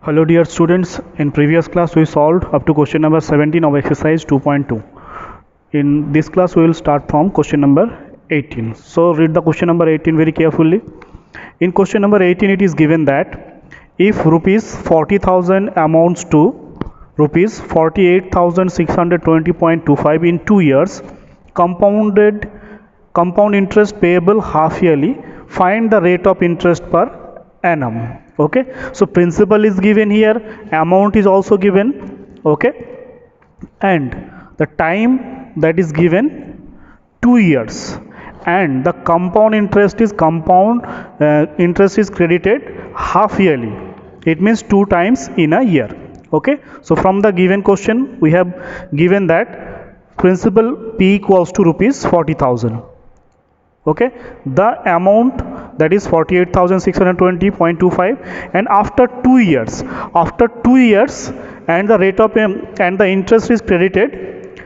Hello dear students, in previous class we solved up to question number 17 of exercise 2.2. In this class we will start from question number 18. So read the question number 18 very carefully. In question number 18 it is given that if rupees 40,000 amounts to rupees 48,620.25 in 2 years, compound interest payable half yearly, find the rate of interest per annum. Okay, so principal is given here, amount is also given, okay, and the time that is given 2 years, and the compound interest is credited half yearly. It means 2 times in a year. Okay, so from the given question we have given that principal P equals to rupees 40,000. Okay, the amount that is 48,620.25, and after 2 years, and the rate of and the interest is credited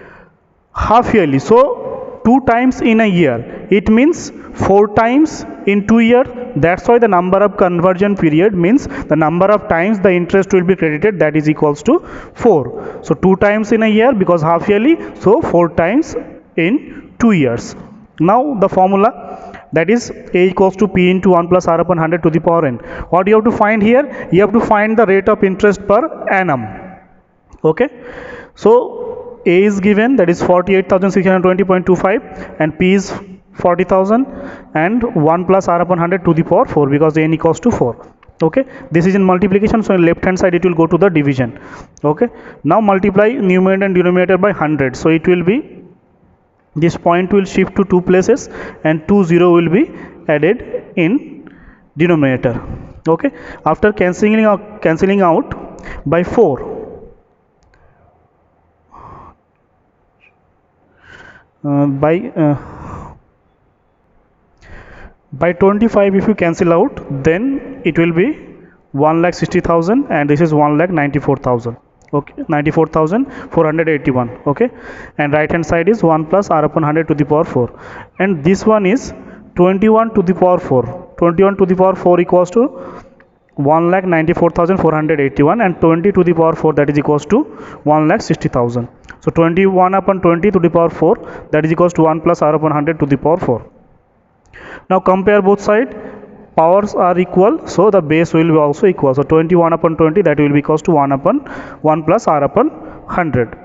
half yearly, so 2 times in a year, it means 4 times in 2 years. That's why the number of conversion period means the number of times the interest will be credited, that is equals to 4. So 2 times in a year because half yearly, so 4 times in 2 years. Now the formula, that is A equals to P into 1 plus R upon 100 to the power n. What you have to find here? You have to find the rate of interest per annum. Okay, so A is given, that is 48,620.25, and P is 40,000, and 1 plus R upon 100 to the power 4 because n equals to 4. Okay, this is in multiplication, so in left hand side it will go to the division. Okay, now multiply numerator and denominator by 100, so it will be, this point will shift to 2 places and 2 0 will be added in denominator. Okay, after cancelling out by 4, by 25, if you cancel out, then it will be 1,60,000, and this is 1,94,000. Okay, 94,481. Okay, and right hand side is 1 plus R upon 100 to the power 4, and this one is 21 to the power 4. 21 to the power 4 equals to 1,94,481, and 20 to the power 4, that is equals to 1,60,000. So 21 upon 20 to the power 4, that is equals to 1 plus R upon 100 to the power 4. Now compare both sides. Powers are equal, so the base will be also equal. So 21 upon 20, that will be equals to 1 upon 1 plus R upon 100.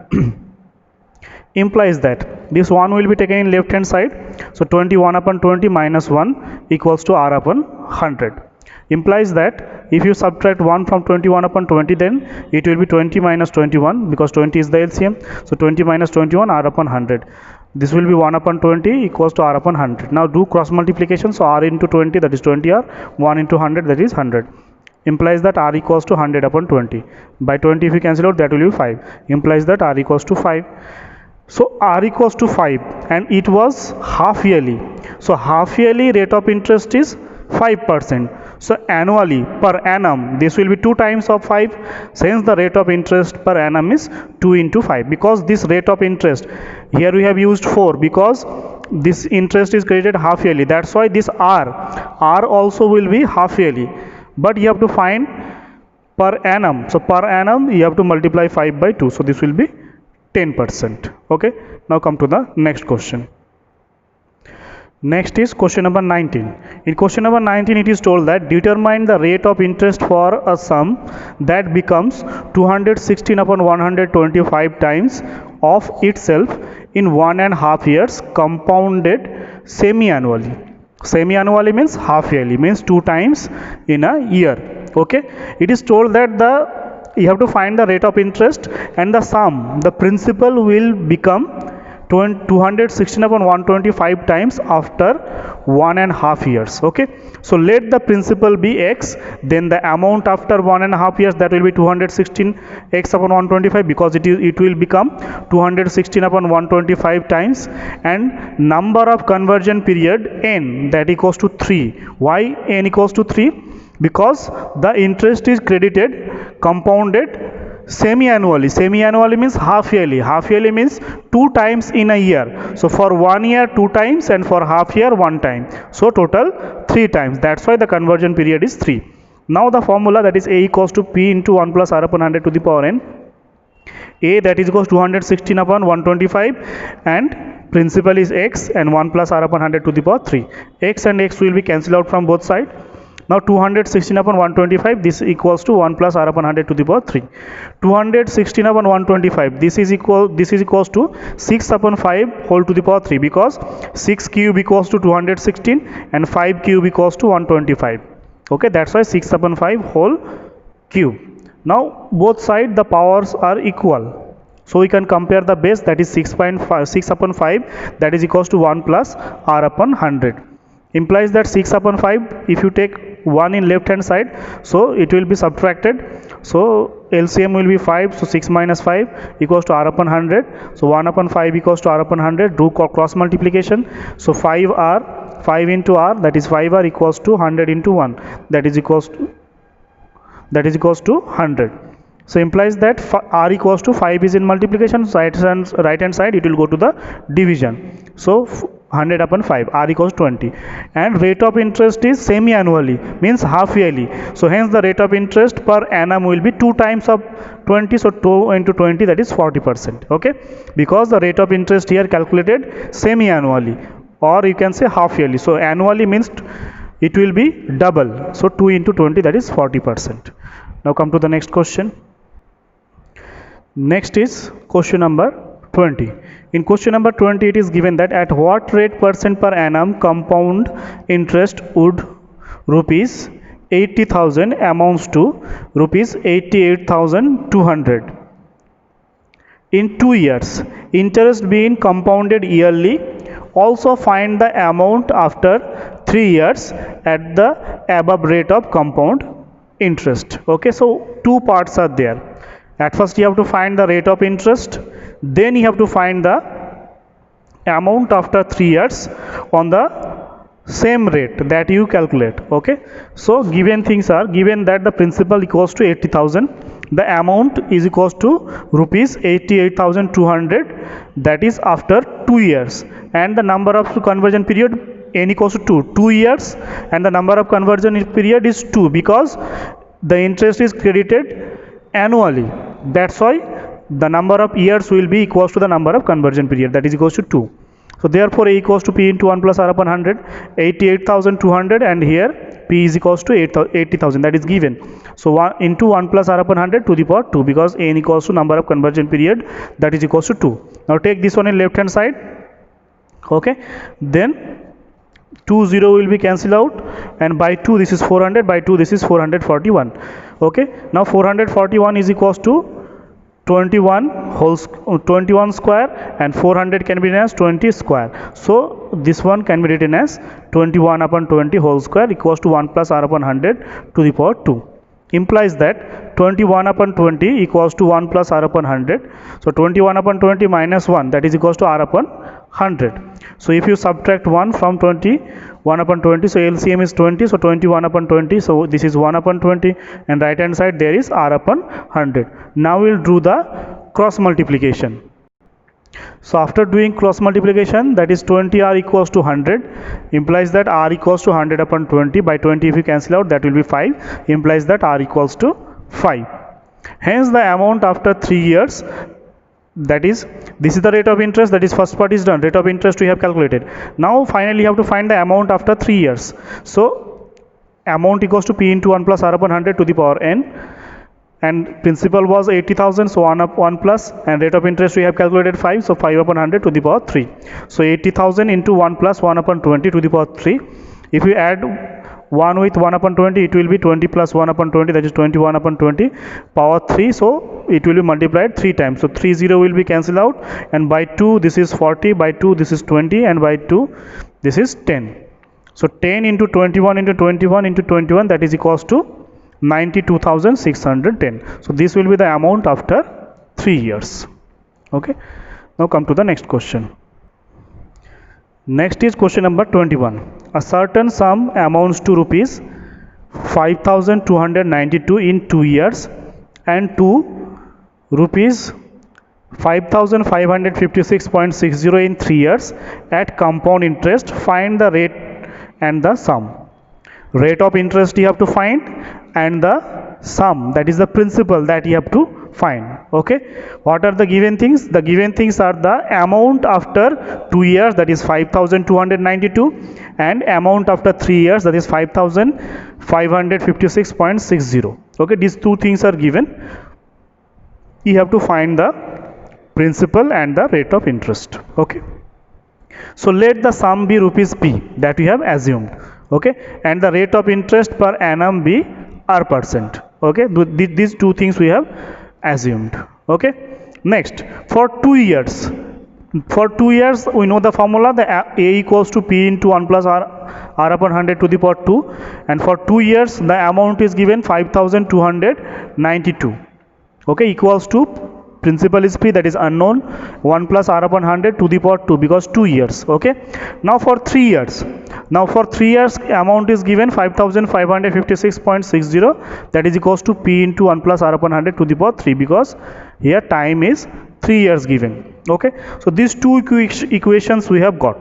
Implies that this 1 will be taken in left hand side, so 21 upon 20 minus 1 equals to R upon 100. Implies that if you subtract 1 from 21 upon 20, then it will be 20 minus 21 because 20 is the LCM. So 20 minus 21 R upon 100. This will be 1 upon 20 equals to R upon 100. Now do cross multiplication, so R into 20, that is 20R, 1 into 100, that is 100. Implies that R equals to 100 upon 20. By 20 if you cancel out, that will be 5. Implies that R equals to 5. So R equals to 5, and it was half yearly. So half yearly rate of interest is 5%. So annually, per annum, this will be 2 times of 5, since the rate of interest per annum is 2 into 5. Because this rate of interest, here we have used 4 because this interest is credited half yearly. That's why this R also will be half yearly. But you have to find per annum. So per annum, you have to multiply 5 by 2. So this will be 10%. Okay, now come to the next question. Next is question number 19. In question number 19, it is told that determine the rate of interest for a sum that becomes 216 upon 125 times of itself in 1.5 years, compounded semi-annually. Semi-annually means half yearly, means 2 times in a year. Okay, it is told that you have to find the rate of interest, and the sum, the principal will become 216 upon 125 times after 1.5 years. Okay, so let the principal be x, then the amount after 1.5 years, that will be 216 x upon 125 because it will become 216 upon 125 times, and number of conversion period n, that equals to 3. Why n equals to 3? Because the interest is credited compounded semi-annually. Semi-annually means half yearly. Half yearly means 2 times in a year. So for 1 year 2 times, and for half year 1 time. So total 3 times. That's why the conversion period is 3. Now the formula, that is A equals to P into 1 plus R upon 100 to the power n. A, that is equals to 216 upon 125, and principal is x, and 1 plus R upon 100 to the power 3. X and x will be cancelled out from both sides. Now 216 upon 125, this equals to 1 plus R upon 100 to the power 3. 216 upon 125, this is equals to 6 upon 5 whole to the power 3, because 6 cube equals to 216 and 5 cube equals to 125. Okay, that's why 6 upon 5 whole cube. Now both sides the powers are equal, so we can compare the base, that is 6 upon 5, that is equals to 1 plus R upon 100. Implies that 6 upon 5, if you take 1 in left hand side, so it will be subtracted, so LCM will be 5, so 6 minus 5 equals to R upon 100, so 1 upon 5 equals to R upon 100. Do cross multiplication, so 5 into R, that is 5R equals to 100 into 1, that is equals to 100. So implies that R equals to 5 is in multiplication, so right hand side it will go to the division, so 100 upon 5, R equals 20. And rate of interest is semi-annually, means half yearly, so hence the rate of interest per annum will be 2 times of 20, so 2 into 20, that is 40%. Okay, because the rate of interest here calculated semi-annually, or you can say half yearly, so annually means it will be double, so 2 into 20, that is 40%. Now come to the next question. Next is question number 20. In question number 20, it is given that at what rate percent per annum compound interest would rupees 80,000 amounts to rupees 88,200 in 2 years, interest being compounded yearly. Also find the amount after 3 years at the above rate of compound interest. Okay, so 2 parts are there. At first you have to find the rate of interest, then you have to find the amount after 3 years on the same rate that you calculate. Okay, so given things are given that the principal equals to 80,000, the amount is equals to rupees 88,200, that is after 2 years, and the number of conversion period n equals to 2 years, and the number of conversion period is 2, because the interest is credited annually, that's why the number of years will be equals to the number of conversion period, that is equals to 2. So therefore A equals to P into 1 plus R upon 100, 88,200, and here P is equals to 80,000, that is given. So 1 into 1 plus R upon 100 to the power 2, because n equals to number of conversion period, that is equals to 2. Now take this one in left hand side. Okay, then 2 0 will be cancelled out, and by 2 this is 400, by 2 this is 441. Okay, now 441 is equals to 21 square, and 400 can be written as 20 square, so this one can be written as 21 upon 20 whole square equals to 1 plus R upon 100 to the power 2. Implies that 21 upon 20 equals to 1 plus R upon 100, so 21 upon 20 minus 1, that is equals to R upon 100. So if you subtract 1 from 1 upon 20, so LCM is 20, so 21 upon 20, so this is 1 upon 20, and right hand side there is R upon 100. Now we'll do the cross multiplication. So after doing cross multiplication, that is 20R equals to 100, implies that R equals to 100 upon 20, by 20 if you cancel out, that will be 5, implies that R equals to 5. Hence the amount after 3 years, that is, this is the rate of interest, that is first part is done, rate of interest we have calculated. Now finally you have to find the amount after 3 years. So amount equals to P into 1 plus R upon 100 to the power n, and principal was 80,000, so 1 plus, and rate of interest we have calculated 5, so 5 upon 100 to the power 3. So 80,000 into 1 plus 1 upon 20 to the power 3. If you add 1 with 1 upon 20, it will be 20 plus 1 upon 20, that is 21 upon 20 power 3, so it will be multiplied 3 times, so 3 0 will be cancelled out, and by 2 this is 40, by 2 this is 20, and by 2 this is 10. So 10 into 21 into 21 into 21, that is equals to 92,610. So this will be the amount after 3 years. Okay, now come to the next question. Next is question number 21. A certain sum amounts to rupees 5,292 in 2 years and to rupees 5,556.60 in 3 years at compound interest. Find the rate and the sum. Rate of interest you have to find, and the sum, that is the principal that you have to find. Okay, what are the given things? The given things are the amount after 2 years, that is 5292, and amount after 3 years, that is 5556.60. okay, these two things are given. You have to find the principal and the rate of interest. Okay, so let the sum be rupees p, that we have assumed. Okay, and the rate of interest per annum be r%. Okay, these two things we have assumed. Okay, next, for 2 years, we know the formula, the a equals to p into 1 plus r upon 100 to the power 2, and for 2 years the amount is given 5292. okay, equals to principal is p, that is unknown, 1 plus r upon 100 to the power 2, because 2 years. Okay, now for 3 years, amount is given 5556.60, that is equals to p into 1 plus r upon 100 to the power 3, because here time is 3 years given. Okay, so these two equations we have got.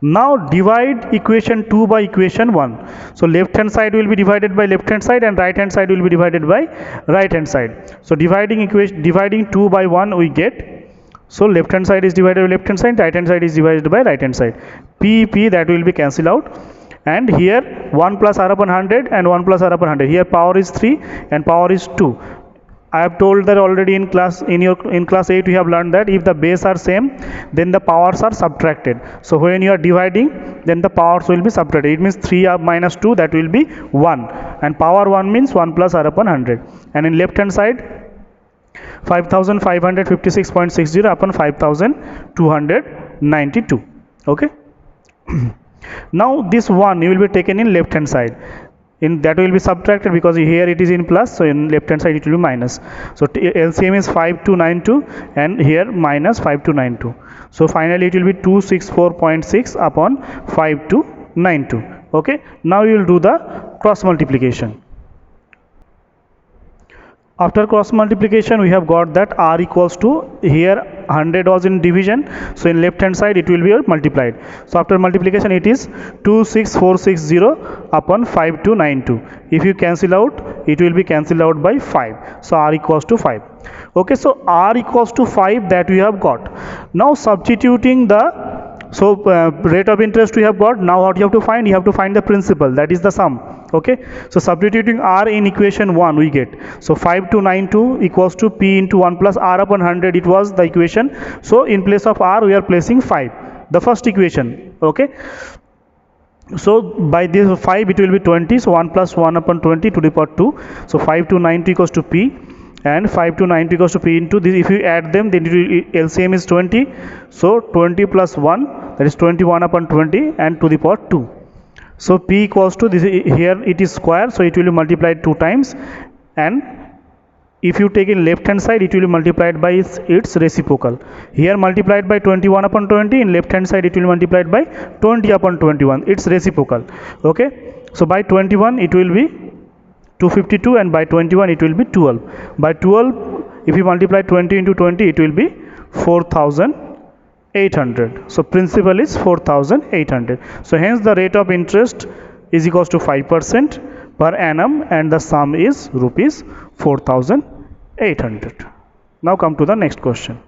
Now divide equation 2 by equation 1. So left hand side will be divided by left hand side, and right hand side will be divided by right hand side. So dividing 2 by 1 we get, so left hand side is divided by left hand side, right hand side is divided by right hand side. P that will be cancelled out, and here 1 plus r upon 100 and 1 plus r upon 100, here power is 3 and power is 2. I have told that already in class, in class 8 we have learned that if the base are same, then the powers are subtracted. So when you are dividing, then the powers will be subtracted. It means 3 minus 2, that will be 1, and power 1 means 1 plus r upon 100. And in left hand side, 5556.60 upon 5292. Okay. Now this 1 you will be taken in left hand side, in that will be subtracted, because here it is in plus, so in left hand side it will be minus. So LCM is 5292, and here minus 5292. So finally it will be 264.6 upon 5292. Okay, now you will do the cross multiplication. After cross multiplication, we have got that r equals to, here 100 was in division, so in left hand side it will be multiplied. So after multiplication it is 26460 upon 5292. If you cancel out, it will be cancelled out by 5. So r equals to 5. Okay, so r equals to 5, that we have got. Now substituting the, so rate of interest we have got. Now what you have to find? You have to find the principal, that is the sum. Okay, so substituting r in equation 1 we get, so 5292 equals to p into 1 plus r upon 100, it was the equation. So in place of r we are placing 5, the first equation. Okay, so by this 5 it will be 20, so 1 plus 1 upon 20 to the power 2. So 5292 equals to p, and 5292 equals to p into this. If you add them, then LCM is 20, so 20 plus 1, that is 21 upon 20, and to the power 2. So p equals to this, here it is square, so it will be multiplied 2 times, and if you take in left hand side, it will be multiplied by its reciprocal. Here multiplied by 21 upon 20, in left hand side it will be multiplied by 20 upon 21, its reciprocal. Okay, so by 21 it will be 252, and by 21 it will be 12. By 12, if you multiply 20 into 20, it will be 4800. So principal is 4800. So hence the rate of interest is equals to 5% per annum, and the sum is rupees 4800. Now come to the next question.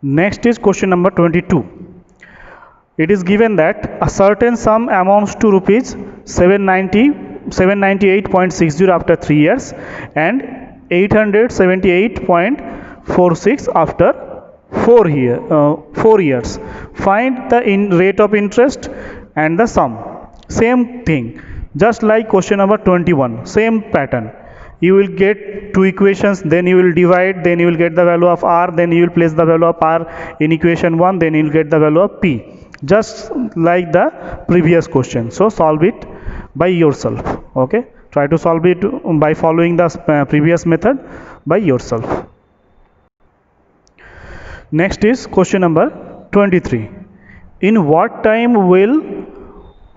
Next is question number 22. It is given that a certain sum amounts to rupees 798.60 after 3 years, and 878.46 after 4 years. Find the rate of interest and the sum. Same thing, just like question number 21, same pattern. You will get two equations, then you will divide, then you will get the value of r, then you will place the value of r in equation 1, then you will get the value of p, just like the previous question. So solve it by yourself. Okay, try to solve it by following the previous method by yourself. Next is question number 23. In what time will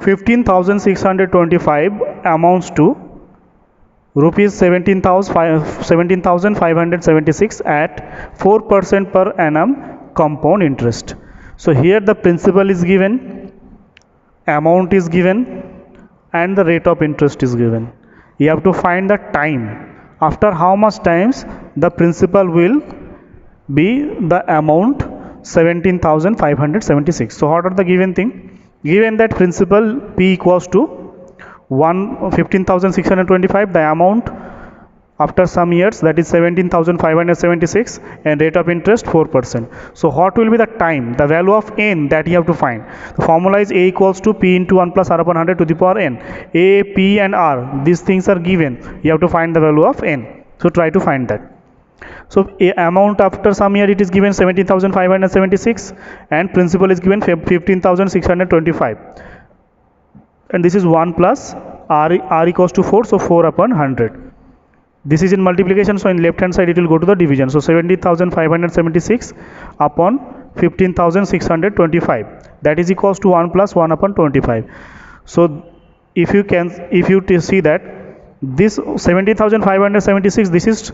15,625 amounts to rupees 17,576 at 4% per annum compound interest? So here the principal is given, amount is given, and the rate of interest is given. you have to find the time after how much times the principal will be the amount 17,576. So what are the given thing? Given that principal P equals to 15,625, the amount after some years, that is 17,576, and rate of interest 4%. So what will be the time, the value of n that you have to find? The formula is A equals to P into 1 plus R upon 100 to the power n. A, P and R, these things are given. You have to find the value of n. So try to find that. So amount after some year, it is given 17,576, and principal is given 15,625, and this is 1 plus R equals to 4, so 4 upon 100. This is in multiplication, so in left hand side it will go to the division. So 17,576 upon 15,625, that is equals to 1 plus 1 upon 25. So if you see that this 17,576,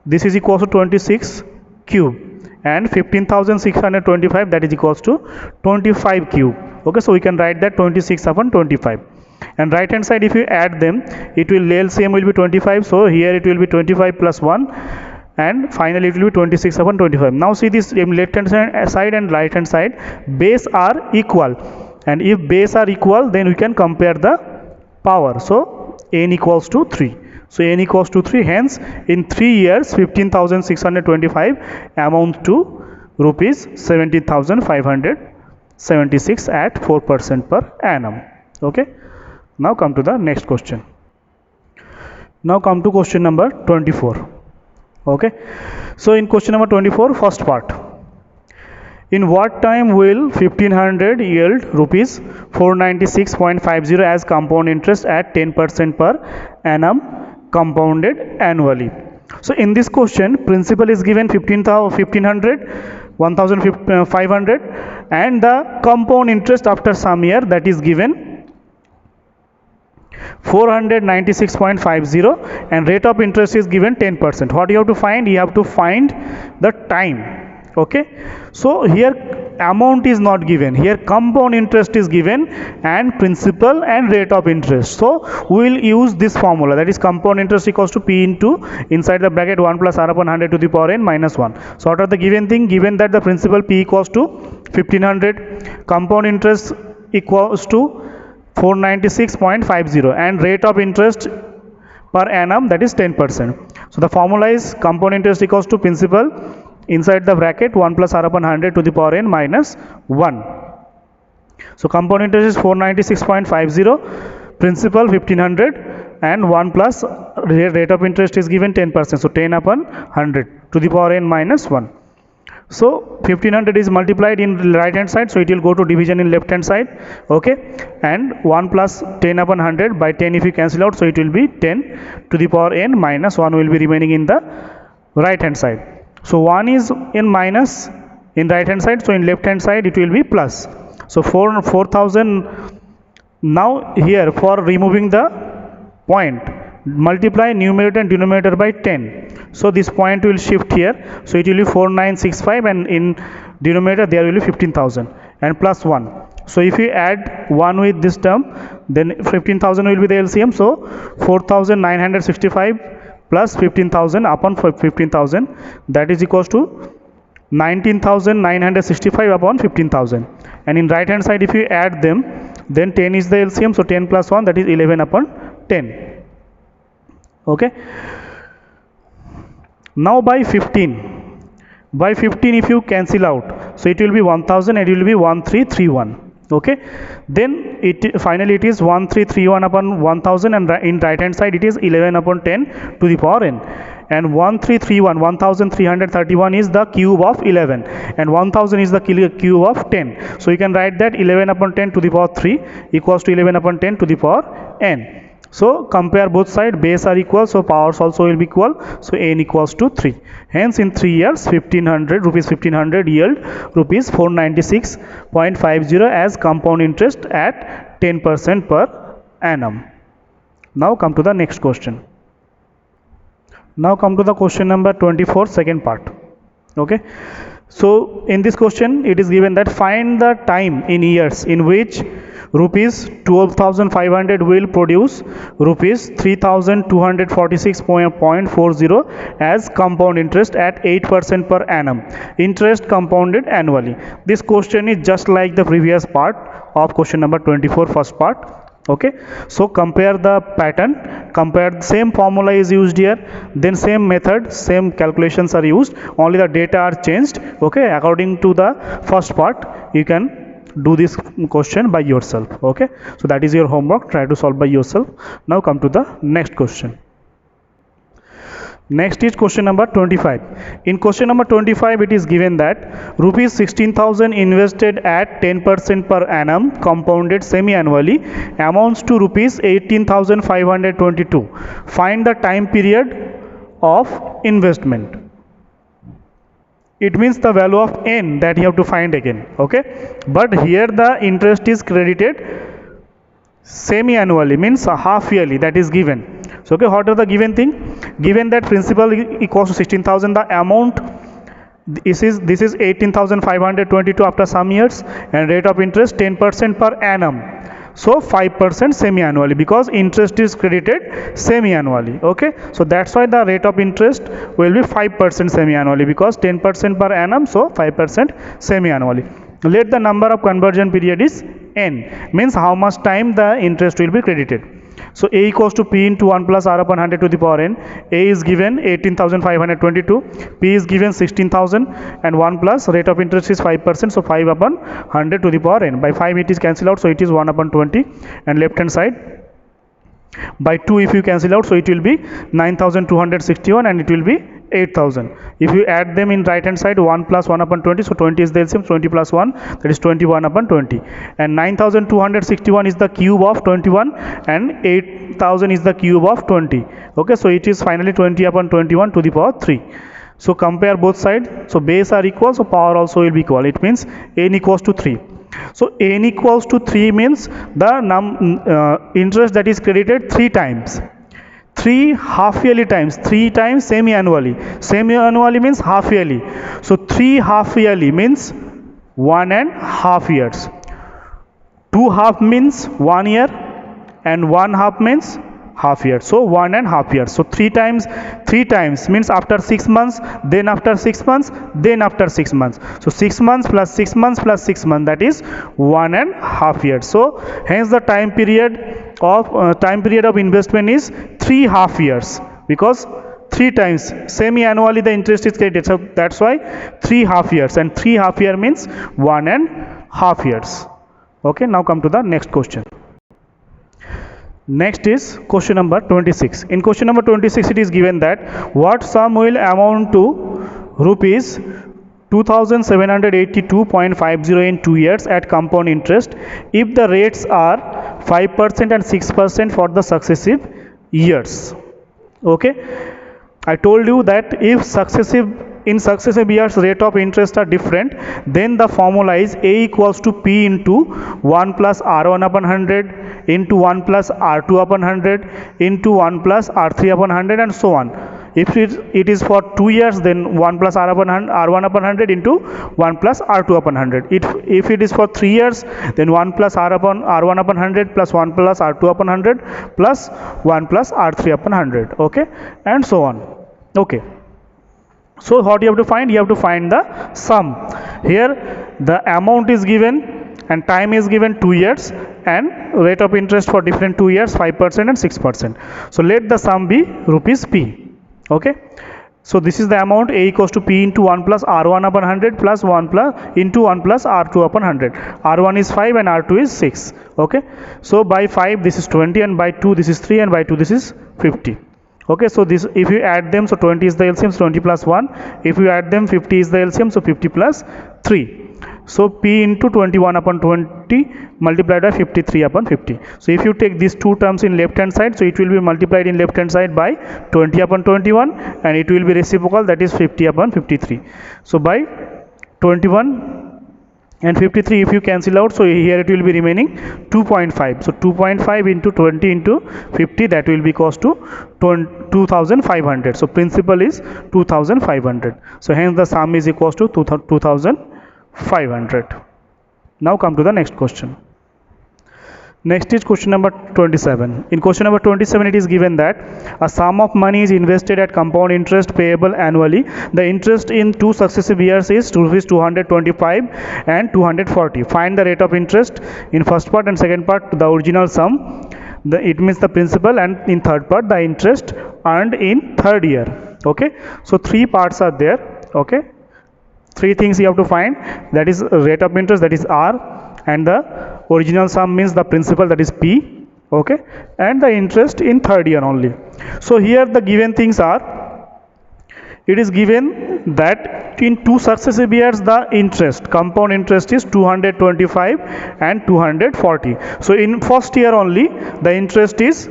this is equals to 26 cube, and 15,625, that is equals to 25 cube. Okay, so we can write that 26 upon 25. And right hand side, if you add them, it will LCM will be 25. So here it will be 25 plus 1, and finally it will be 26 upon 25. Now see this left hand side and right hand side, base are equal, and if base are equal, then we can compare the power. So n equals to 3. So n equals to 3. Hence in 3 years 15,625 amounts to rupees 17,576 at 4% per annum. Okay. Now come to the next question. Now come to question number 24. Okay. So in question number 24, first part. In what time will 1500 yield rupees 496.50 as compound interest at 10% per annum compounded annually? So in this question, principal is given 1500, 1500, and the compound interest after some year, that is given 496.50, and rate of interest is given 10%. What you have to find? You have to find the time. Okay, so here amount is not given, here compound interest is given, and principal and rate of interest. So we will use this formula, that is compound interest equals to P into inside the bracket 1 plus R upon 100 to the power n minus 1. So what are the given thing? Given that the principal P equals to 1500, compound interest equals to 496.50, and rate of interest per annum, that is 10%. So the formula is compound interest equals to principal inside the bracket 1 plus R upon 100 to the power n minus 1. So compound interest is 496.50, principal 1500, and 1 plus rate of interest is given 10%. So 10 upon 100 to the power n minus 1. So 1500 is multiplied in right hand side, so it will go to division in left hand side. Okay, and 1 plus 10 upon 100 by 10 if you cancel out, so it will be 10 to the power n minus 1 will be remaining in the right hand side. So 1 is in minus in right hand side, so in left hand side it will be plus. So 4,000. Now here, for removing the point, multiply numerator and denominator by 10. So this point will shift here, so it will be 4965, and in denominator there will be 15,000 and plus 1. So if you add 1 with this term, then 15,000 will be the LCM. So 4,965 plus 15,000 upon 15,000, that is equals to 19,965 upon 15,000. And in right hand side, if you add them, then 10 is the LCM. So 10 plus 1, that is 11 upon 10. Okay. Now by 15 if you cancel out, so it will be 1000, and it will be 1331. Okay, then finally it is 1331 upon 1000, and in right hand side it is 11 upon 10 to the power n, and 1331 is the cube of 11, and 1000 is the cube of 10. So you can write that 11 upon 10 to the power 3 equals to 11 upon 10 to the power n. So compare both sides, base are equal, so powers also will be equal, so n equals to 3. Hence in 3 years 1500 yield rupees 496.50 as compound interest at 10% per annum. Now come to the next question. Now come to the question number 24, second part. Okay, so in this question it is given that find the time in years in which rupees 12,500 will produce rupees 3,246.40 as compound interest at 8% per annum, interest compounded annually. This question is just like the previous part of question number 24, first part. Okay, so compare the pattern, compare the same formula is used here, then same method, same calculations are used, only the data are changed. Okay, according to the first part you can do this question by yourself. Okay, so that is your homework, try to solve by yourself. Now come to the next question. Next is question number 25. In question number 25 it is given that rupees 16,000 invested at 10% per annum compounded semi-annually amounts to rupees 18,522. Find the time period of investment. It means the value of n that you have to find again. Okay, but here the interest is credited semi-annually, means half yearly, that is given. So okay, what are the given thing? Given that principal equals to 16,000, the amount this is 18,522 after some years, and rate of interest 10% per annum, so 5% semi-annually, because interest is credited semi-annually. Okay, so that's why the rate of interest will be 5% semi-annually, because 10% per annum, so 5% semi-annually. Let the number of conversion period is n, means how much time the interest will be credited. So a equals to p into 1 plus r upon 100 to the power n. A is given 18,522, p is given 16,000, and 1 plus rate of interest is 5%, so 5 upon 100 to the power n. By 5 it is cancelled out, so it is 1 upon 20, and left hand side by 2 if you cancel out, so it will be 9,261 and it will be 8,000. If you add them in right hand side, 1 plus 1 upon 20, so 20 is the LCM, 20 plus 1, that is 21 upon 20, and 9,261 is the cube of 21 and 8,000 is the cube of 20. Okay, so it is finally 20 upon 21 to the power 3. So compare both sides, so base are equal, so power also will be equal. It means n equals to 3. So n equals to 3 means the interest that is credited 3 times. 3 half yearly times, 3 times semi-annually. Semi-annually means half yearly. So 3 half yearly means 1.5 years. 2 half means 1 year, and 1 half means half year, so 1.5 years. So 3 times means after 6 months, then after 6 months, then after 6 months. So 6 months plus 6 months plus 6 months, that is 1.5 years. So hence the time period of investment is 3 half years, because 3 times semi-annually the interest is credited, so that's why 3 half years, and 3 half year means 1.5 years. Okay, now come to the next question. Next is question number 26. In question number 26 it is given that what sum will amount to rupees 2,782.50 in 2 years at compound interest if the rates are 5% and 6% for the successive years. Okay, I told you that if in successive years rate of interest are different, then the formula is A equals to P into 1 plus R1 upon 100 into 1 plus R2 upon 100 into 1 plus R3 upon 100 and so on. If it is for 2 years, then 1 plus R1 upon 100 into 1 plus R2 upon 100. If it is for 3 years, then 1 plus R1 upon 100 plus 1 plus R2 upon 100 plus 1 plus R3 upon 100. Okay, and so on. Okay. So what you have to find? You have to find the sum. Here the amount is given and time is given 2 years, and rate of interest for different 2 years 5% and 6%. So let the sum be rupees P. Okay. So this is the amount. A equals to P into 1 plus R1 upon 100 plus 1 plus into 1 plus R2 upon 100. R1 is 5 and R2 is 6. Okay. So by 5 this is 20, and by 2 this is 3, and by 2 this is 50. Okay, so this, if you add them, so 20 is the LCM, so 20 plus 1. If you add them, 50 is the LCM, so 50 plus 3. So P into 21 upon 20 multiplied by 53 upon 50. So if you take these two terms in left hand side, so it will be multiplied in left hand side by 20 upon 21, and it will be reciprocal, that is 50 upon 53. So by 21 and 53 if you cancel out, so here it will be remaining 2.5. So 2.5 into 20 into 50, that will be equals to 2,500. So principal is 2,500. So hence the sum is equals to 2,500. Now come to the next question. Next is question number 27. In question number 27, it is given that a sum of money is invested at compound interest payable annually. The interest in two successive years is rupees 225 and 240. Find the rate of interest in first part and second part, the original sum. It means the principal, and in third part, the interest earned in third year. Okay. So three parts are there. Okay. Three things you have to find. That is rate of interest, that is R, and the original sum means the principal, that is P. Okay, and the interest in third year only. So here the given things are, it is given that in two successive years the interest, compound interest, is 225 and 240. So in first year only the interest is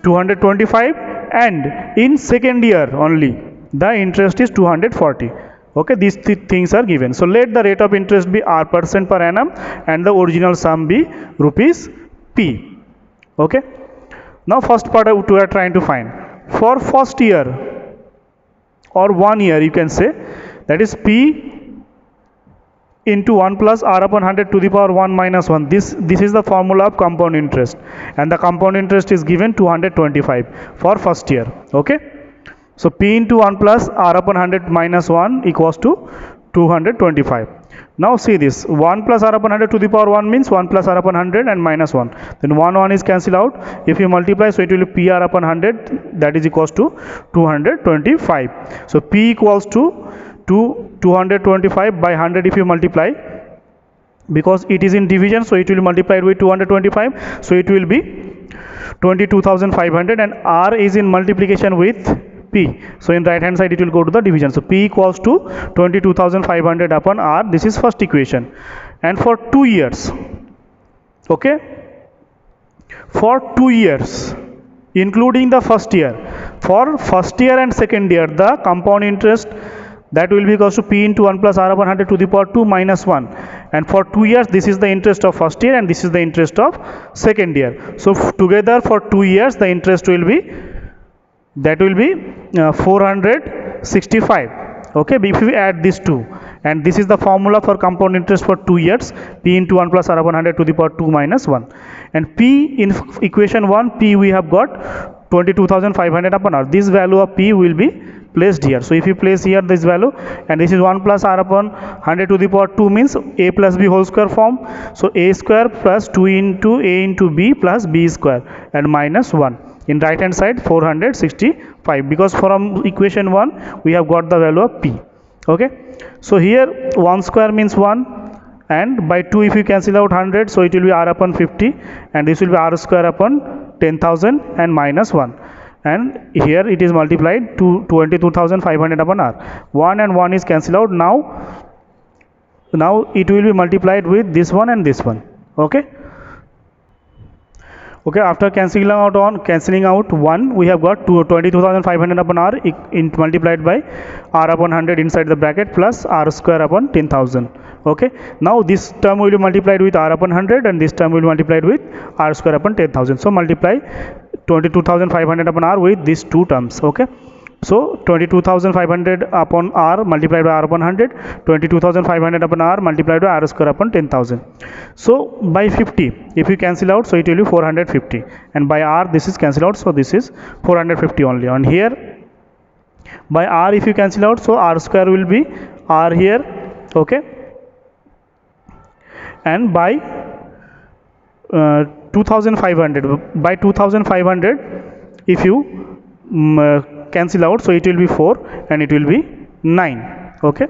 225, and in second year only the interest is 240. Okay, these things are given. So let the rate of interest be R% per annum and the original sum be rupees P. Okay. Now first part we are trying to find. For first year or 1 year, you can say, that is P into 1 plus R upon 100 to the power 1 minus 1. This is the formula of compound interest, and the compound interest is given 225 for first year. Okay. So P into 1 plus R upon 100 minus 1 equals to 225. Now see this, 1 plus R upon 100 to the power 1 means 1 plus R upon 100 and minus 1. Then 1 is cancelled out. If you multiply, so it will be PR upon 100, that is equals to 225. So P equals to 225 by 100 if you multiply, because it is in division, so it will be multiplied with 225. So it will be 22,500, and R is in multiplication with P. So in right hand side it will go to the division. So P equals to 22,500 upon R. This is first equation. And for 2 years, okay, for 2 years including the first year, for first year and second year, the compound interest, that will be equals to P into 1 plus R upon 100 to the power 2 minus 1. And for 2 years, this is the interest of first year and this is the interest of second year. So together for 2 years the interest will be, that will be 465. Okay, if we add these two, and this is the formula for compound interest for 2 years, P into 1 plus R upon 100 to the power 2 minus 1. And P in equation 1, P we have got 22,500 upon R. This value of P will be placed here. So if you place here this value, and this is 1 plus R upon 100 to the power 2 means A plus B whole square form. So A square plus 2 into A into B plus B square and minus 1. In right hand side 465, because from equation 1 we have got the value of P. Okay, so here 1 square means 1, and by 2 if you cancel out 100, so it will be R upon 50, and this will be R square upon 10,000 and minus 1, and here it is multiplied to 22,500 upon R. 1 and 1 is cancelled out. Now it will be multiplied with this one and this one. Okay. Okay, after cancelling out 1, we have got 22,500 upon R multiplied by R upon 100 inside the bracket plus R square upon 10,000. Okay, now this term will be multiplied with R upon 100 and this term will be multiplied with R square upon 10,000. So multiply 22,500 upon R with these two terms. Okay, so 22,500 upon R multiplied by R upon 100, 22,500 upon R multiplied by R square upon 10,000. So by 50, if you cancel out, so it will be 450, and by R this is cancelled out, so this is 450 only. On here by R if you cancel out, so R square will be R here. Okay, and by 2,500, by 2,500 if you cancel out, so it will be 4 and it will be 9. Okay,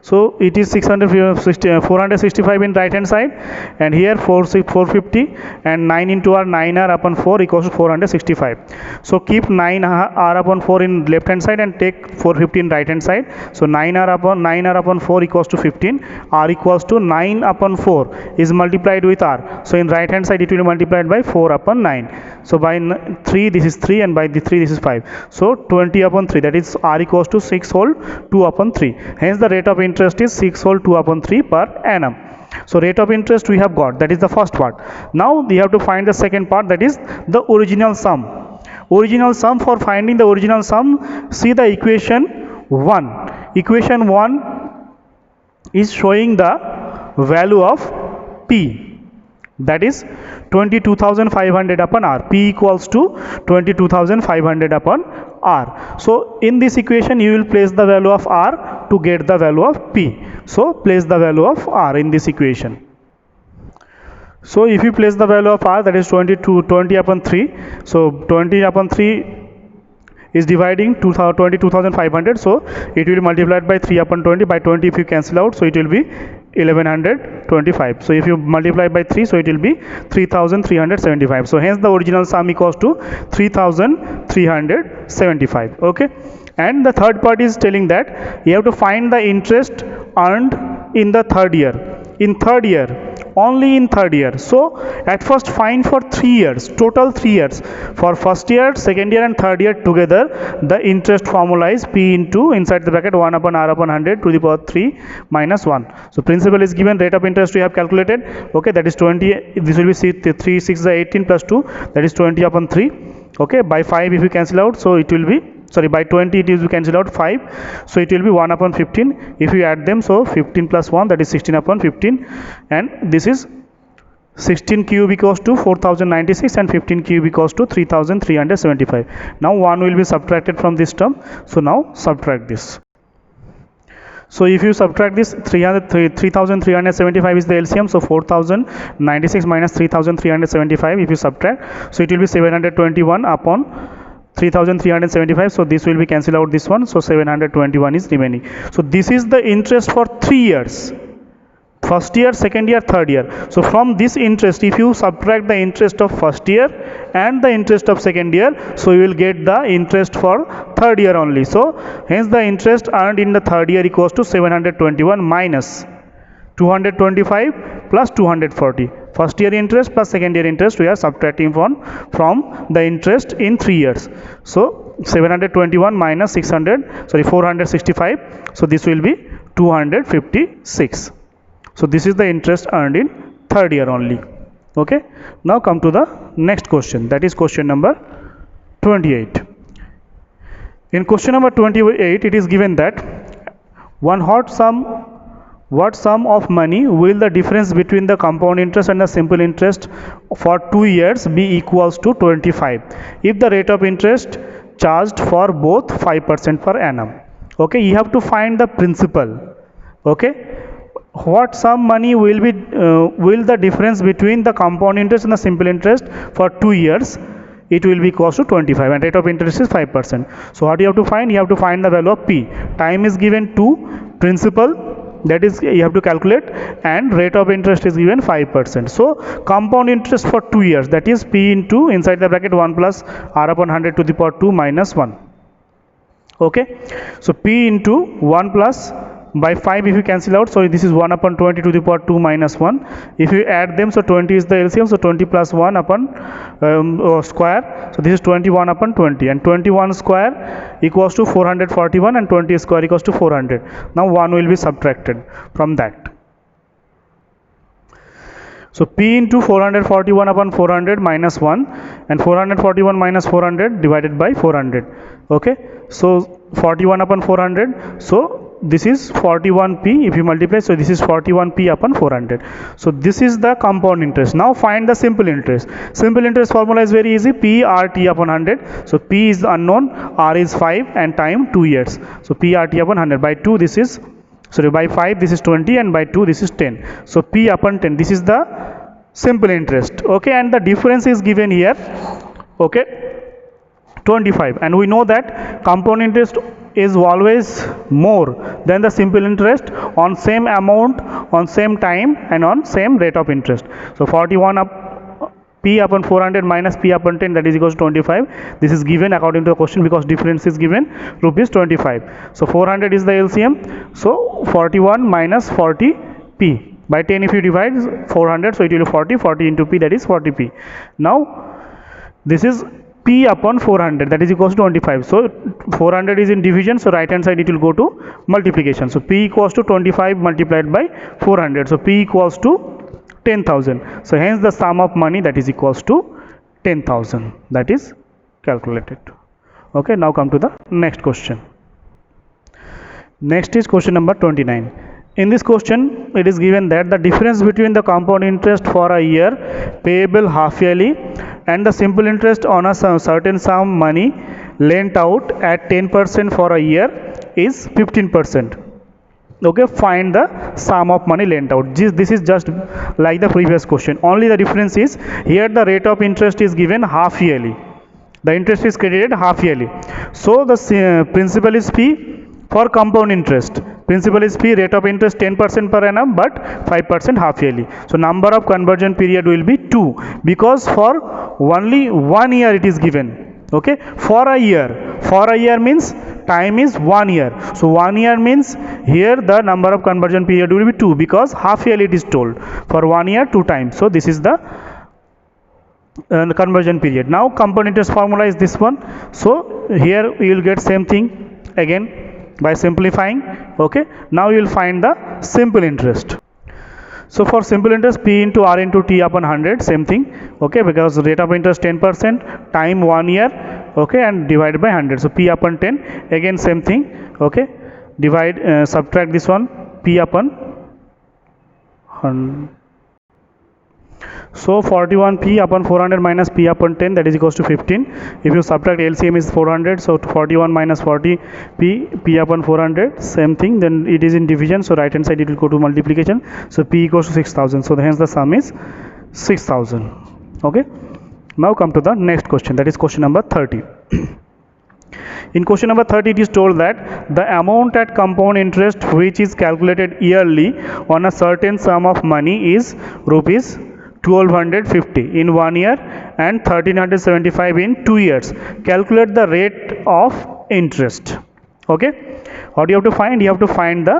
so it is 465 in right hand side, and here 450, and 9 into R, 9R upon 4 equals to 465. So keep 9R upon 4 in left hand side and take 450 in right hand side. So 9R upon 4 equals to 15. R equals to 9 upon 4 is multiplied with R. So in right hand side it will be multiplied by 4 upon 9. So by 3 this is 3, and by the 3 this is 5. So 20 upon 3, that is R equals to 6 whole 2 upon 3. Hence the rate of interest is 6 whole 2 upon 3 per annum. So rate of interest we have got, that is the first part. Now we have to find the second part, that is the original sum. Original sum, for finding the original sum, see the equation 1. equation 1 is showing the value of P, that is 22,500 upon R. P equals to 22,500 upon R. So in this equation you will place the value of R to get the value of P. So place the value of R in this equation. So if you place the value of R, that is 20 upon 3. So 20 upon 3 is dividing 22,500. So it will be multiplied by 3 upon 20. By 20 if you cancel out, so it will be 1125. So if you multiply by 3, so it will be 3375. So hence the original sum equals to 3375. Okay, and the third part is telling that you have to find the interest earned in the third year. In third year, only in third year. So at first find for 3 years, total 3 years. For first year, second year and third year together, the interest formula is P into, inside the bracket, 1 upon R upon 100 to the power 3 minus 1. So principal is given, rate of interest we have calculated. Okay, that is 20. This will be 3 6 is 18 plus 2, that is 20 upon 3. Okay, by 5 if you cancel out, so it will be, sorry, by 20 it is you cancel out 5, so it will be 1 upon 15. If you add them, so 15 plus 1, that is 16 upon 15, and this is 16 cube equals to 4096 and 15 cube equals to 3375. Now 1 will be subtracted from this term, so now subtract this. So if you subtract this, 3375 is the LCM, so 4096 minus 3375 if you subtract, so it will be 721 upon 3375. So this will be cancel out this one, so 721 is remaining. So this is the interest for 3 years, first year, second year, third year. So from this interest, if you subtract the interest of first year and the interest of second year, so you will get the interest for third year only. So hence the interest earned in the third year equals to 721 minus 225 plus 240. First year interest plus second year interest we are subtracting from the interest in 3 years. So 721 minus 465. So this will be 256. So this is the interest earned in third year only. Okay, now come to the next question, that is question number 28. In question number 28, it is given that what sum of money will the difference between the compound interest and the simple interest for 2 years be equals to 25 if the rate of interest charged for both 5% per annum. Okay, you have to find the principal. Okay, what sum money will the difference between the compound interest and the simple interest for 2 years, it will be equals to 25 and rate of interest is 5%. So what you have to find? You have to find the value of P. Time is given 2, principal, that is you have to calculate, and rate of interest is given 5%. So compound interest for 2 years, that is P into, inside the bracket, 1 plus R upon 100 to the power 2 minus 1. Okay, so P into 1 plus, by 5 if you cancel out, so this is 1 upon 20 to the power 2 minus 1. If you add them, so 20 is the LCM, so 20 plus 1 upon square, so this is 21 upon 20, and 21 square equals to 441 and 20 square equals to 400. Now 1 will be subtracted from that. So P into 441 upon 400 minus 1, and 441 minus 400 divided by 400. Okay, so 41 upon 400, so this is 41p if you multiply, so this is 41p upon 400. So this is the compound interest. Now find the simple interest. Simple interest formula is very easy, P RT upon 100. So P is unknown, R is 5 and time 2 years. So P RT upon 100, by 2 this is, sorry, by 5 this is 20 and by 2 this is 10. So P upon 10, this is the simple interest. Okay, and the difference is given here. Okay, 25, and we know that compound interest is always more than the simple interest on same amount, on same time, and on same rate of interest. So 41 up P upon 400 minus P upon 10, that is equals to 25. This is given according to the question because difference is given rupees 25. So 400 is the LCM, so 41 minus 40p. By 10 if you divide 400, so it will be 40 into P, that is 40p. Now this is P upon 400, that is equals to 25. So 400 is in division, so right hand side it will go to multiplication. So P equals to 25 multiplied by 400. So P equals to 10,000. So hence the sum of money, that is equals to 10,000, that is calculated. Okay, now come to the next question. Next is question number 29. In this question, it is given that the difference between the compound interest for a year payable half yearly and the simple interest on a certain sum money lent out at 10% for a year is 15%. Okay, find the sum of money lent out. This is just like the previous question, only the difference is here the rate of interest is given half yearly, the interest is credited half yearly. So the principal is P. For compound interest, principal is P, rate of interest 10% per annum but 5% half yearly. So number of conversion period will be 2, because for only 1 year it is given. Okay, for a year means time is 1 year, so 1 year means here the number of conversion period will be 2, because half yearly it is told for 1 year 2 times. So this is the conversion period. Now compound interest formula is this one. So here you will get same thing again by simplifying. Okay, now you will find the simple interest. So for simple interest, P into R into T upon 100, same thing. Okay, because rate of interest 10%, time 1 year. Okay, and divided by 100. So P upon 10, again same thing. Okay, divide, subtract this one, P upon 100. So 41P upon 400 minus P upon 10, that is equals to 15. If you subtract, LCM is 400, so 41 minus 40P, P upon 400, same thing. Then it is in division, so right hand side it will go to multiplication. So P equals to 6000. So hence the sum is 6000. Okay. Now come to the next question, that is question number 30. In question number 30, it is told that the amount at compound interest which is calculated yearly on a certain sum of money is rupees 1250 in 1 year and 1375 in 2 years. Calculate the rate of interest. Okay, what do you have to find? You have to find the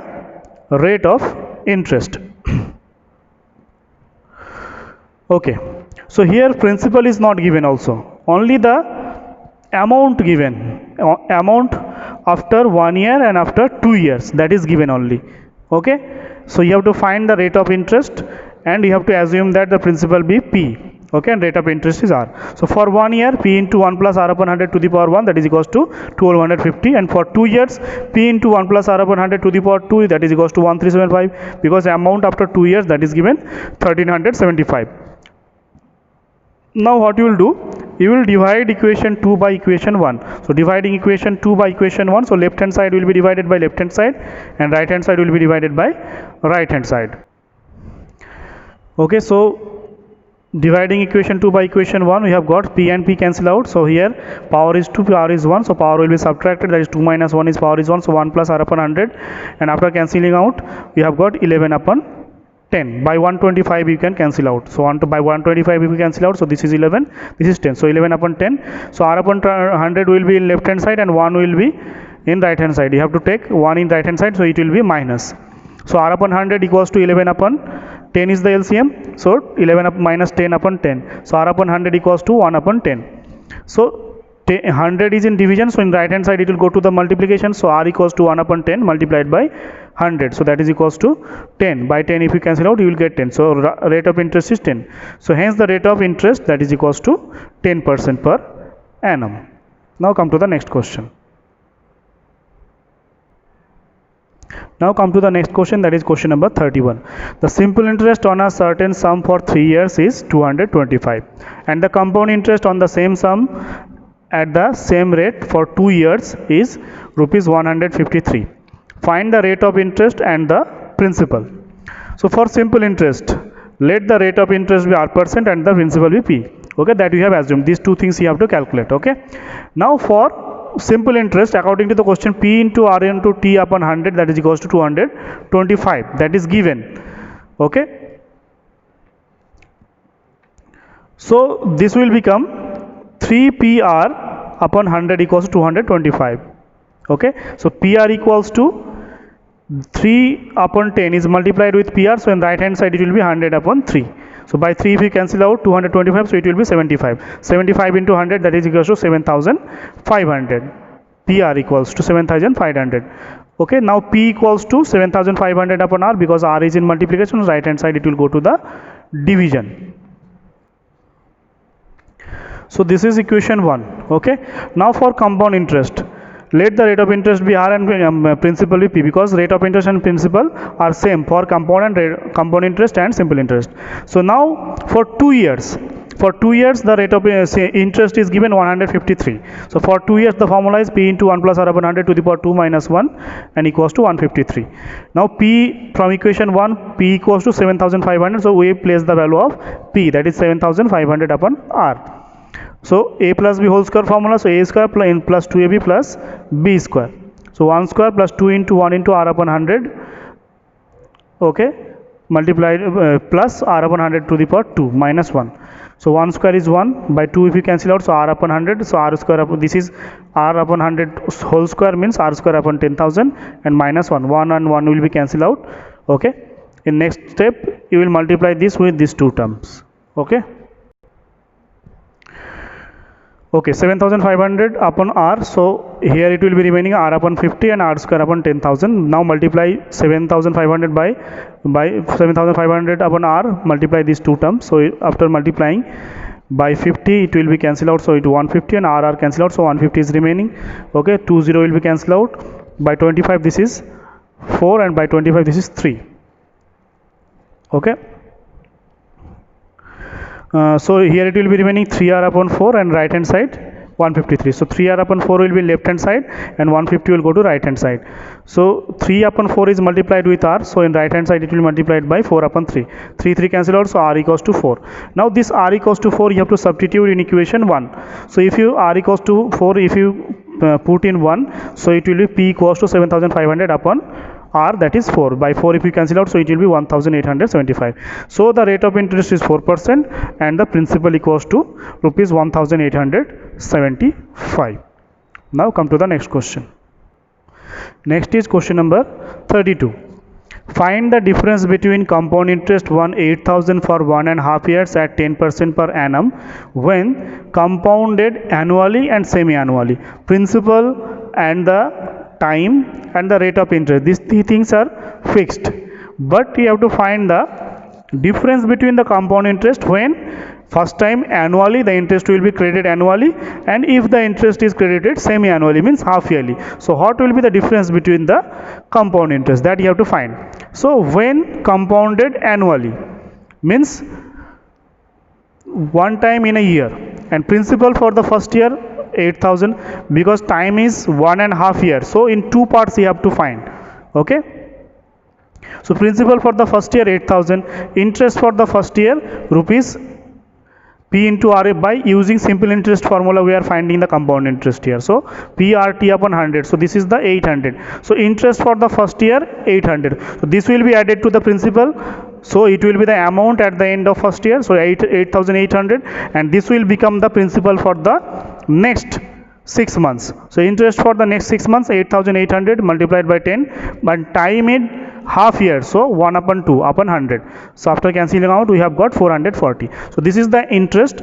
rate of interest. Okay, so here principal is not given also, only the amount given, amount after 1 year and after 2 years, that is given only. Okay, so you have to find the rate of interest and you have to assume that the principal be P. Okay, and rate of interest is R. So for 1 year, P into 1 plus R upon 100 to the power 1, that is equals to 1250, and for 2 years, P into 1 plus R upon 100 to the power 2, that is equals to 1375, because amount after 2 years, that is given 1375. Now what you will do, you will divide equation 2 by equation 1. So dividing equation 2 by equation 1, so left hand side will be divided by left hand side and right hand side will be divided by right hand side. Okay, so dividing equation 2 by equation 1, we have got P and P cancel out. So here power is 2, power is 1, so power will be subtracted, that is 2 minus 1 is power is 1, so 1 plus R upon 100, and after cancelling out we have got 11 upon 10. By 125 you can cancel out, so by 125 if you cancel out, so this is 11, this is 10, so 11 upon 10. So R upon 100 will be in left hand side and 1 will be in right hand side. You have to take 1 in right hand side, so it will be minus. So R upon 100 equals to 11 upon 10 is the LCM, so 11 minus 10 upon 10. So R upon 100 equals to 1 upon 10. So 100 is in division, so in right hand side it will go to the multiplication, so R equals to 1 upon 10 multiplied by 100, so that is equals to 10. By 10 if you cancel out, you will get 10, so rate of interest is 10. So hence the rate of interest, that is equals to 10% per annum. Now come to the next question. Now come to the next question, that is question number 31. The simple interest on a certain sum for 3 years is 225 and the compound interest on the same sum at the same rate for 2 years is rupees 153. Find the rate of interest and the principal. So for simple interest, let the rate of interest be R% and the principal be P. Okay, that we have assumed. These two things you have to calculate. Okay, now for simple interest, according to the question, P into R into T upon 100, that is equals to 225, that is given. Okay, so this will become 3PR upon 100 equals to 225. Okay, so PR equals to 3 upon 10 is multiplied with PR, so in right hand side it will be 100 upon 3. So by 3 if we cancel out 225, so it will be 75. 75 into 100, that is equals to 7500. PR equals to 7500. Okay, now P equals to 7500 upon R, because R is in multiplication, right hand side it will go to the division. So this is equation 1. Okay, now for compound interest, let the rate of interest be R and principal be P, because rate of interest and principal are same for compound interest and simple interest. So now for 2 years, the rate of interest is given 153. So for 2 years the formula is P into 1 plus R upon 100 to the power 2 minus 1 and equals to 153. Now P from equation 1, P equals to 7500. So we place the value of P, that is 7500 upon R. So a plus b whole square formula, so a square plus 2ab plus b square. So 1 square plus 2 into 1 into R upon 100, okay, multiplied plus R upon 100 to the power 2 minus 1. So 1 square is 1, by 2 if you cancel out, so R upon 100, so R square upon, this is R upon 100 whole square means R square upon 10,000 and minus 1 and 1 will be cancelled out, okay. In next step you will multiply this with these two terms, okay. Okay, 7500 upon R, so here it will be remaining R upon 50 and R square upon 10,000. Now multiply 7500 by 7500 upon R, multiply these two terms. So after multiplying by 50 it will be cancelled out, so it 150 and R cancel out, so 150 is remaining, okay. 20 will be cancelled out, by 25 this is 4 and by 25 this is 3, okay. So here it will be remaining 3R upon 4 and right hand side 153. So 3R upon 4 will be left hand side and 150 will go to right hand side. So 3 upon 4 is multiplied with R. So in right hand side it will be multiplied by 4 upon 3. 3 cancel out, so R equals to 4. Now this R equals to 4 you have to substitute in equation 1. So if you R equals to 4, if you put in 1, so it will be P equals to 7500 upon R, that is 4. By 4 if you cancel out, so it will be 1875. So the rate of interest is 4% and the principal equals to rupees 1875. Now come to the next question. Next is question number 32. Find the difference between compound interest 8000 for 1.5 years at 10% per annum when compounded annually and semi-annually. Principal and the time and the rate of interest, these three things are fixed, but you have to find the difference between the compound interest when first time annually the interest will be credited annually, and if the interest is credited semi annually means half yearly. So what will be the difference between the compound interest, that you have to find. So when compounded annually means one time in a year, and principal for the first year 8000, because time is 1.5 years, so in two parts you have to find, okay. So principal for the first year 8000, interest for the first year rupees P into R. By using simple interest formula we are finding the compound interest here. So PRT upon 100, so this is the 800. So interest for the first year 800, so this will be added to the principal, so it will be the amount at the end of first year, so 8800, and this will become the principal for the next 6 months. So interest for the next 6 months 8800 multiplied by 10, but time in half year, so 1 upon 2 upon 100. So after cancelling out we have got 440. So this is the interest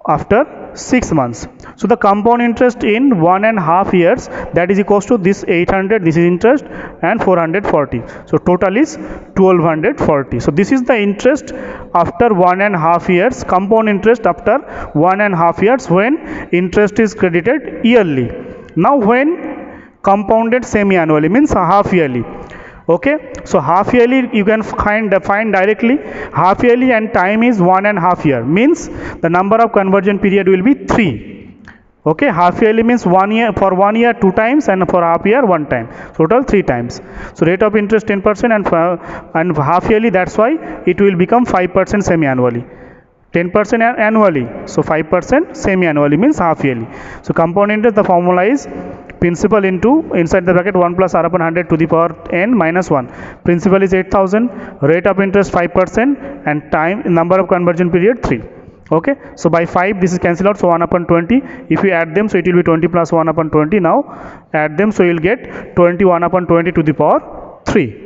after 6 months. So the compound interest in 1.5 years, that is equals to this 800, this is interest, and 440. So total is 1240. So this is the interest after 1.5 years, compound interest after 1.5 years when interest is credited yearly. Now when compounded semi-annually means half yearly, okay. So half yearly you can find directly, half yearly and time is 1.5 year means the number of conversion period will be 3, okay. Half yearly means 1 year, for 1 year 2 times, and for half year 1 time, total 3 times. So rate of interest 10% and half yearly, that's why it will become 5% semi-annually. 10% annually, so 5% semi-annually means half yearly. So compound interest, the formula is principal into inside the bracket 1 plus R upon 100 to the power n minus 1. Principal is 8000, rate of interest 5%, and time, number of conversion period 3. Okay, so by 5 this is cancelled out, so 1 upon 20. If you add them, so it will be 20 plus 1 upon 20. Now add them, so you will get 21 upon 20 to the power 3.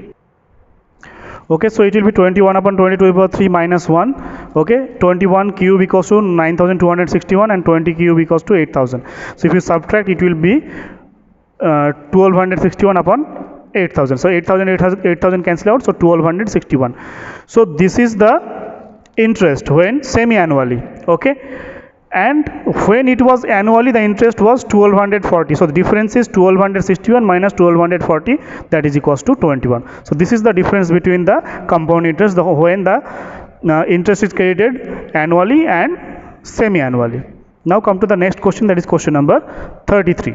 Okay, so it will be 21 upon 20 to the power 3 minus 1. Okay, 21 cube equals to 9261 and 20 cube equals to 8000. So if you subtract, it will be 1261 upon 8000. So 8000 cancel out, so 1261. So this is the interest when semi-annually, okay. and when it was annually the interest was 1240. So the difference is 1261 minus 1240, that is equals to 21. So this is the difference between the compound interest, when the interest is credited annually and semi-annually. Now come to the next question, that is question number 33.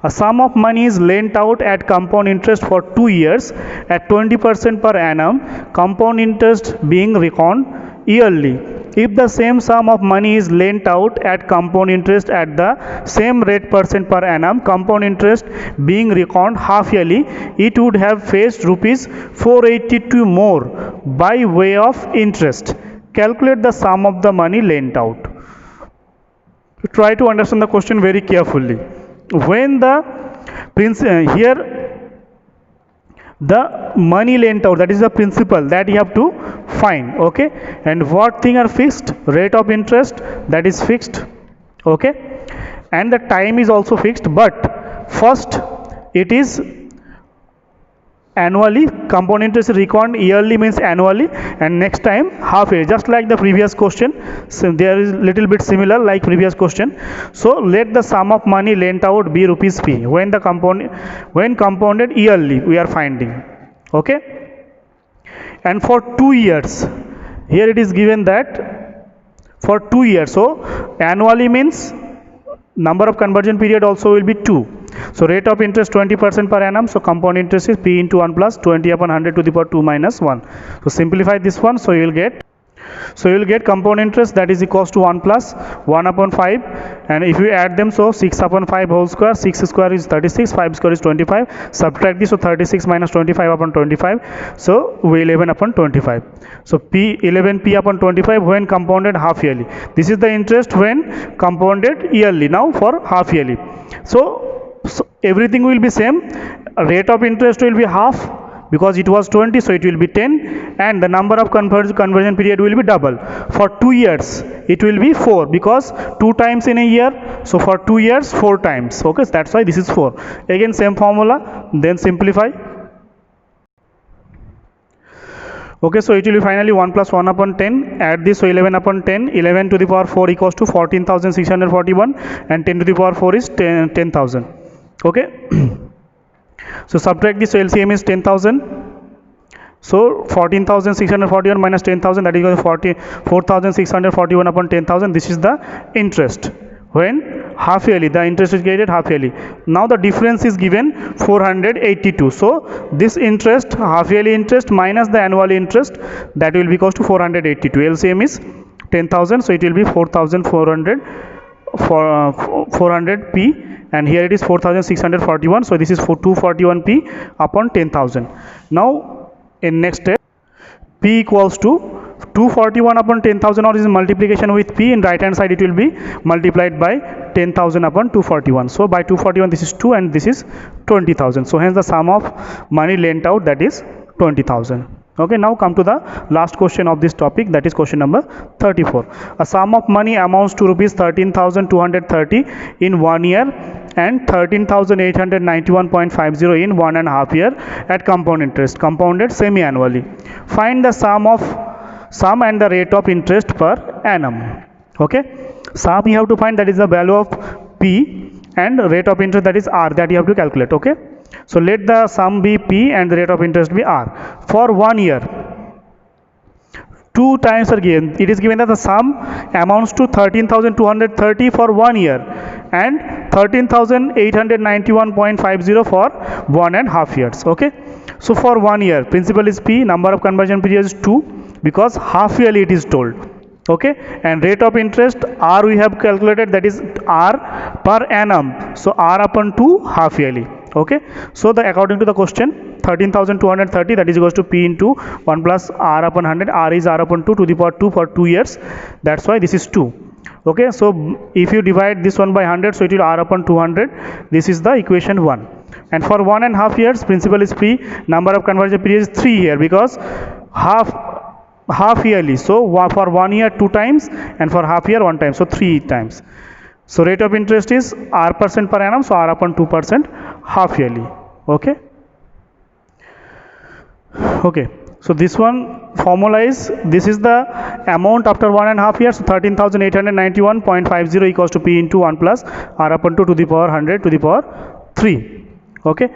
A sum of money is lent out at compound interest for 2 years at 20% per annum, compound interest being reckoned yearly. If the same sum of money is lent out at compound interest at the same rate percent per annum, compound interest being reckoned half yearly, it would have faced rupees 482 more by way of interest. Calculate the sum of the money lent out. Try to understand the question very carefully. When the here the money lent out, that is the principal that you have to find, okay, and what thing are fixed? Rate of interest, that is fixed, okay, and the time is also fixed, but first it is annually, compound interest is reckoned yearly means annually, and next time half year, just like the previous question. So there is little bit similar like previous question. So let the sum of money lent out be rupees p when compounded yearly we are finding, okay, and for 2 years, here it is given that for 2 years. So annually means number of conversion period also will be 2. So rate of interest 20% per annum, so compound interest is p into 1 plus 20 upon 100 to the power 2 minus 1. So simplify this one, so you will get compound interest, that is equals to 1 plus 1 upon 5, and if you add them, so 6 upon 5 whole square, 6 square is 36, 5 square is 25, subtract this, so 36 minus 25 upon 25, so 11 upon 25. So p 11p upon 25 when compounded half yearly. This is the interest when compounded yearly. Now for half yearly, so everything will be same. Rate of interest will be half because it was 20, so it will be 10, and the number of conversion period will be double. For 2 years it will be 4 because 2 times in a year, so for 2 years 4 times, okay, so that's why this is 4. Again same formula, then simplify. Okay, so it will be finally 1 plus 1 upon 10, add this, so 11 upon 10, 11 to the power 4 equals to 14,641, and 10 to the power 4 is 10,000, okay. So subtract this, so LCM is 10,000, so 14,641 minus 10,000, that is equal to 4,641 upon 10,000. This is the interest when half yearly, the interest is credited half yearly. Now the difference is given 482, so this interest, half yearly interest minus the annual interest, that will be equals to 482. LCM is 10,000, so it will be 4,400 for 400p, and here it is 4,641, so this is 241p upon 10,000. Now in next step, p equals to 241 upon 10,000, or is multiplication with p, in right hand side it will be multiplied by 10,000 upon 241. So by 241 this is 2 and this is 20,000. So hence the sum of money lent out, that is 20,000. Okay, now come to the last question of this topic, that is question number 34. A sum of money amounts to rupees 13,230 in 1 year and 13,891.50 in 1.5 year at compound interest, compounded semi-annually. Find the sum and the rate of interest per annum. Okay, sum you have to find, that is the value of p, and rate of interest, that is r, that you have to calculate. Okay, so let the sum be p and the rate of interest be r. For 1 year, 2 times are given. It is given that the sum amounts to 13,230 for 1 year and 13,891.50 for 1.5 years. Okay, so for 1 year, principal is p, number of conversion period is 2 because half yearly it is told. Okay, and rate of interest r we have calculated, that is r per annum, so r upon 2 half yearly. Okay, so the according to the question, 13,230, that is equals to p into 1 plus r upon 100, r is r upon 2 to the power 2 for 2 years, that's why this is 2. Okay, so if you divide this one by 100, so it will r upon 200. This is the equation 1. And for 1.5 years, principal is p, number of conversion period is 3 here because half yearly, so for 1 year 2 times and for half year 1 time, so 3 times. So rate of interest is r percent per annum, so r upon 2% half yearly. Okay, So this one formula is, this is the amount after 1.5 years. So 13,891.50 equals to P into 1 plus R upon 2 to the power 100 to the power 3. Okay,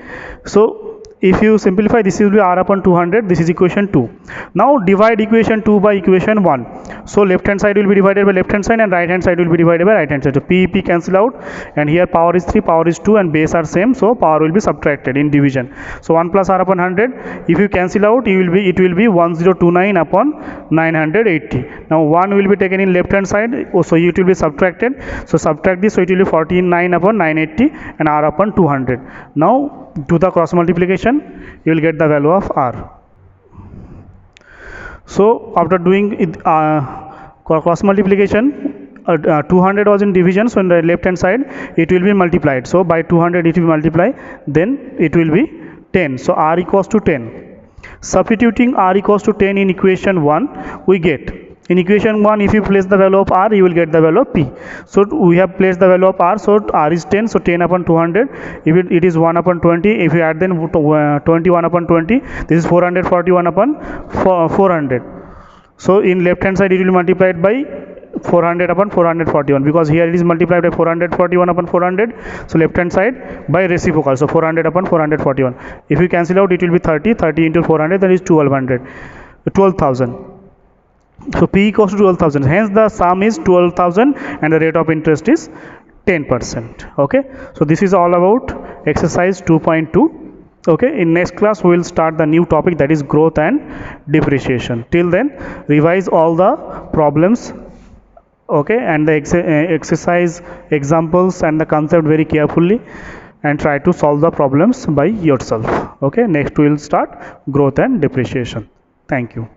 so if you simplify, this will be R upon 200. This is equation 2. Now divide equation 2 by equation 1. So left hand side will be divided by left hand side and right hand side will be divided by right hand side. So P cancel out, and here power is 3, power is 2, and base are same, so power will be subtracted in division. So 1 plus R upon 100, if you cancel out, it will be 1029 upon 980. Now 1 will be taken in left hand side, so it will be subtracted. So subtract this, so it will be 49 upon 980 and R upon 200. Now do the cross multiplication, you will get the value of R. So after doing it, cross multiplication, 200 was in division, so in the left hand side it will be multiplied. So by 200 it will multiply, then it will be 10. So R equals to 10. Substituting R equals to 10 in equation 1, we get, in equation 1, if you place the value of R, you will get the value of P. So we have placed the value of R, so R is 10, so 10 upon 200, if it is 1 upon 20, if you add then 21 upon 20, this is 441 upon 400. So in left hand side it will be multiplied by 400 upon 441, because here it is multiplied by 441 upon 400, so left hand side by reciprocal, so 400 upon 441. If you cancel out, it will be 30 into 400, that is 12,000. So P equals to 12,000. Hence the sum is 12,000 and the rate of interest is 10%. Okay, so this is all about exercise 2.2. Okay, in next class we will start the new topic, that is growth and depreciation. Till then, revise all the problems, okay, and the exercise examples and the concept very carefully, and try to solve the problems by yourself. Okay, next we will start growth and depreciation. Thank you.